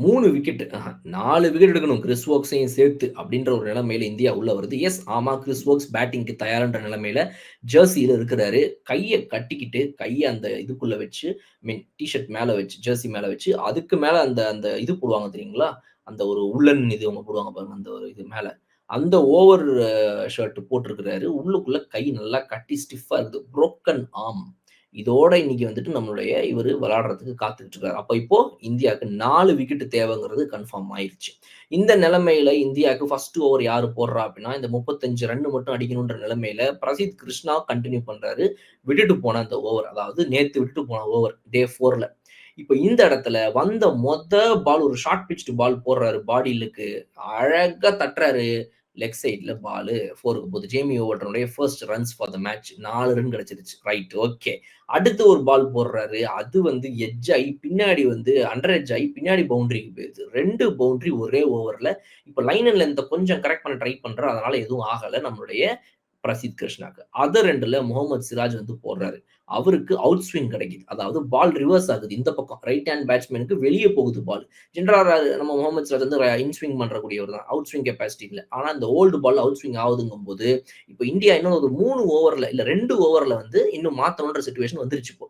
3 wicket 4 wicket எடுக்கணும் Chris வோக்ஸையும் சேர்த்து அப்படின்ற ஒரு நிலைமையில இந்தியா உள்ள வருது. எஸ் ஆமா கிறிஸ் வோக்ஸ் பேட்டிங்க்கு தயார்ன்ற நிலைமையில ஜெர்சியில இருக்கிறாரு. கைய கட்டிக்கிட்டு கைய அந்த இதுக்குள்ள வச்சு டீ ஷர்ட் மேல வச்சு ஜெர்சி மேல வச்சு அதுக்கு மேல அந்த அந்த இது போடுவாங்க தெரியுங்களா? அந்த ஒரு உள்ளன் இது அவங்க போடுவாங்க பாருங்க அந்த ஒரு இது மேல. அந்த ஓவர் ஷர்ட் போட்டிருக்கிறாரு. உள்ளுக்குள்ள கை நல்லா கட்டி ஸ்டிஃப்பா இருக்குது. Broken arm. இதோட இன்னைக்கு வந்துட்டு நம்மளுடைய இவரு விளையாடுறதுக்கு காத்துக்கிட்டு இருக்காரு. அப்ப இப்போ இந்தியாவுக்கு 4 விக்கெட் தேவைங்கிறது கன்ஃபார்ம் ஆயிருச்சு. இந்த நிலைமையில இந்தியாவுக்கு ஃபர்ஸ்ட் ஓவர் யாரு போடுறா அப்படின்னா, இந்த 35 ரன் மட்டும் அடிக்கணுன்ற நிலைமையில பிரசித் கிருஷ்ணா கன்டின்யூ பண்றாரு. விட்டுட்டு போன அந்த ஓவர். அதாவது நேத்து விட்டுட்டு போன ஓவர் டே 4ல. இப்ப இந்த இடத்துல வந்த பால் ஒரு ஷார்ட் பிட்ச்டு பால் போடுறாரு பாடிலுக்கு. அழகா தட்டுறாரு. லெக் சைட்ல பாலு 4க்கு போகுது. ஜேமி ஓவர்டனுடைய first runs for the match. 4 run கிடைச்சிருச்சு. Right okay. அடுத்து ஒரு பால் போடுறாரு. அது வந்து எட்ஜ் ஆயி பின்னாடி வந்து அண்டர் எட்ஜ் ஆயி பின்னாடி பவுண்டரிக்கு போயிருது. 2 பவுண்டரி ஒரே ஓவர்ல. இப்ப லைன் அண்ட் லென்த்த கொஞ்சம் கரெக்ட் பண்ண ட்ரை பண்றாரு. அதனால எதுவும் ஆகல நம்மளுடைய பிரசித் கிருஷ்ணாக்கு. அதர் எண்டுல முகமது சிராஜ் வந்து போடுறாரு. அவருக்கு அவுட் ஸ்விங் கிடைக்குது. அதாவது பால் ரிவர்ஸ் ஆகுது. இந்த பக்கம் ரைட் ஹேண்ட் பேட்ஸ்மேனுக்கு வெளிய போகுது பால். ஜெனரலா நம்ம முகமது சிராஜ் வந்து இன் ஸ்விங் பண்றக்கூடியவர் தான். அவுட் ஸ்விங் கெப்பாசிட்டி இல்ல. ஆனா இந்த ஓல்டு பால் அவுட் ஸ்விங் ஆகுதுங்கும்போது, இப்ப இந்தியா இன்னும் ஒரு 3 ஓவர்ல இல்ல 2 ஓவர்ல வந்து இன்னும் மாத்தணும்ன்ற சிச்சுவேஷன் வந்துருச்சு இப்போ.